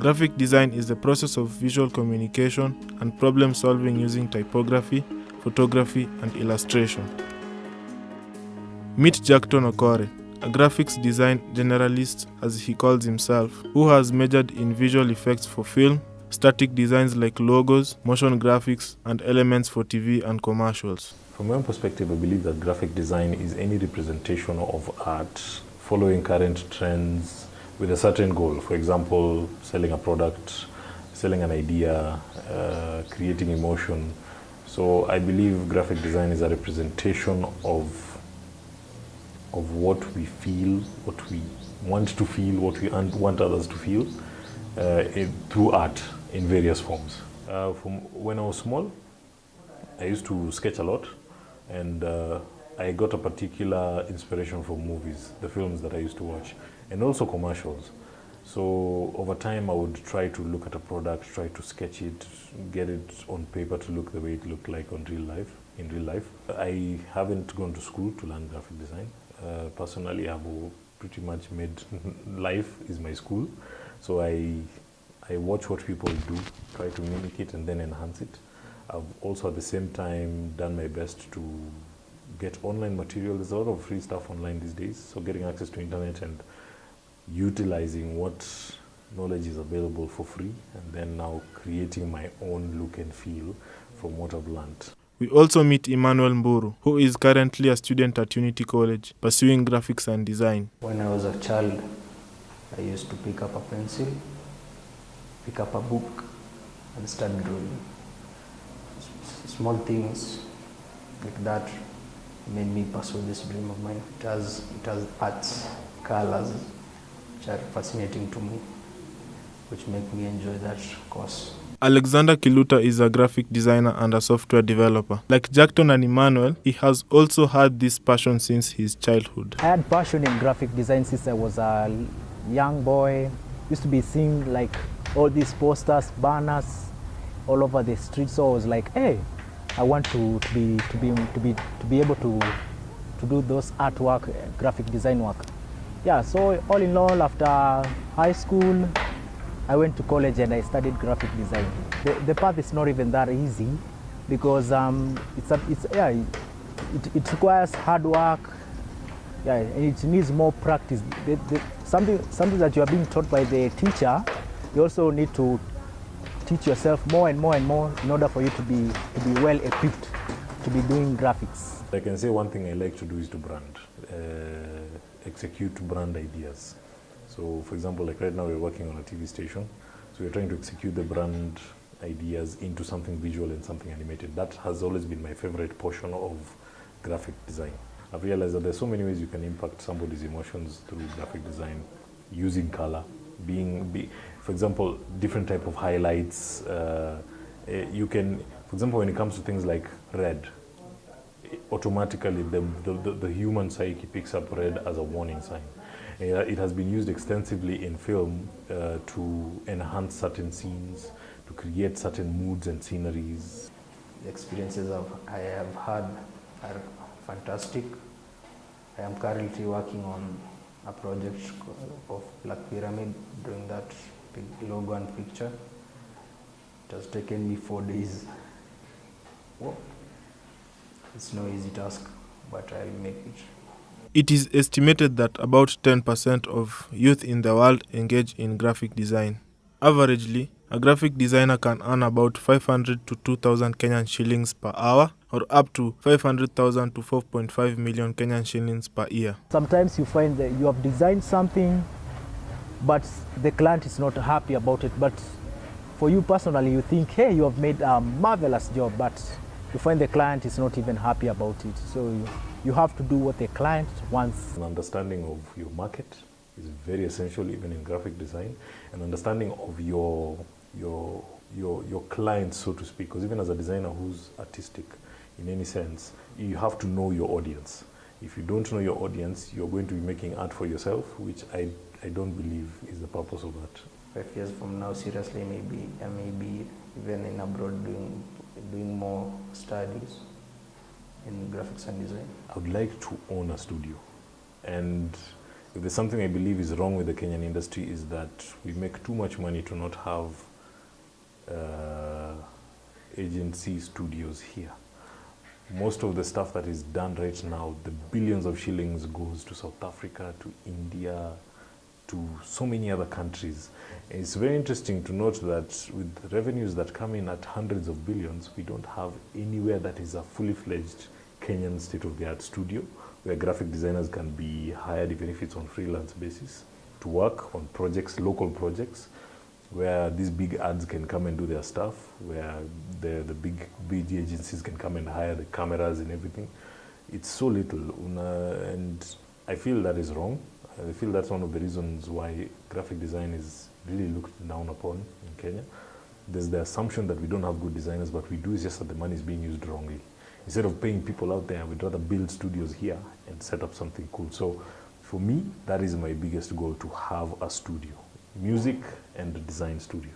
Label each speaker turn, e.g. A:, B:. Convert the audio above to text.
A: Graphic design is the process of visual communication and problem solving using typography, photography, and illustration. Meet Jackton Okore, a graphics design generalist as he calls himself, who has majored in visual effects for film, static designs like logos, motion graphics, and elements for TV and commercials.
B: From my own perspective, I believe that graphic design is any representation of art following current trends with a certain goal. For example, selling a product, selling an idea, creating emotion. So I believe graphic design is a representation of what we feel, what we want to feel, what we want others to feel through art in various forms. From when I was small, I used to sketch a lot, and I got a particular inspiration from movies, the films that I used to watch, and also commercials. So over time, I would try to look at a product, try to sketch it, get it on paper to look the way it looked like in real life. I haven't gone to school to learn graphic design. Personally, I've pretty much made life is my school. So I watch what people do, try to mimic it and then enhance it. I've also at the same time done my best to get online material. There's a lot of free stuff online these days. So getting access to internet and utilizing what knowledge is available for free, and then now creating my own look and feel from what I've learned.
A: We also meet Emmanuel Mburu, who is currently a student at Unity College, pursuing graphics and design.
C: When I was a child, I used to pick up a pencil, pick up a book, and start drawing. Small things like that made me pursue this dream of mine. It has arts, colors, which are fascinating to me, which make me enjoy that course.
A: Alexander Kiluta is a graphic designer and a software developer. Like Jackton and Emmanuel, he has also had this passion since his childhood.
D: I had passion in graphic design since I was a young boy. Used to be seeing like all these posters, banners all over the street. So I was like, hey, I want to be able to do those artwork, graphic design work. Yeah, so all in all, after high school, I went to college and I studied graphic design. The path is not even that easy because it requires hard work. Yeah, and it needs more practice. Something that you are being taught by the teacher, you also need to teach yourself more and more and more in order for you to be well equipped to be doing graphics.
B: I can say one thing I like to do is to brand, execute brand ideas. So for example, like right now we're working on a TV station, so we're trying to execute the brand ideas into something visual and something animated. That has always been my favorite portion of graphic design. I've realized that there's so many ways you can impact somebody's emotions through graphic design, using color, for example, different type of highlights. You can, for example, when it comes to things like red, automatically the human psyche picks up red as a warning sign. It has been used extensively in film to enhance certain scenes, to create certain moods and sceneries.
C: The experiences I have had are fantastic. I am currently working on a project of Black Pyramid, doing that big logo and picture. It has taken me 4 days. Whoa. It's no easy task, but I'll make it.
A: It is estimated that about 10% of youth in the world engage in graphic design. Averagely, a graphic designer can earn about 500 to 2,000 Kenyan shillings per hour, or up to 500,000 to 4.5 million Kenyan shillings per year.
D: Sometimes you find that you have designed something, but the client is not happy about it. But for you personally, you think, hey, you have made a marvelous job, but you find the client is not even happy about it. So you have to do what the client wants.
B: An understanding of your market is very essential even in graphic design. An understanding of your clients, so to speak, because even as a designer who's artistic in any sense, you have to know your audience. If you don't know your audience, you're going to be making art for yourself, which I don't believe is the purpose of art.
C: 5 years from now, seriously, I may be even in abroad doing more studies in graphics and design.
B: I would like to own a studio and if there's something I believe is wrong with the Kenyan industry is that we make too much money to not have agency studios here. Most of the stuff that is done right now, the billions of shillings goes to South Africa, to India, to so many other countries. And it's very interesting to note that with revenues that come in at hundreds of billions, we don't have anywhere that is a fully fledged Kenyan state-of-the-art studio where graphic designers can be hired, even if it's on freelance basis, to work on projects, local projects, where these big ads can come and do their stuff, where the big agencies can come and hire the cameras and everything. It's so little, and I feel that is wrong. I feel that's one of the reasons why graphic design is really looked down upon in Kenya. There's the assumption that we don't have good designers, but we do. It's just that the money is being used wrongly. Instead of paying people out there, we'd rather build studios here and set up something cool. So for me, that is my biggest goal, to have a studio, music and a design studio.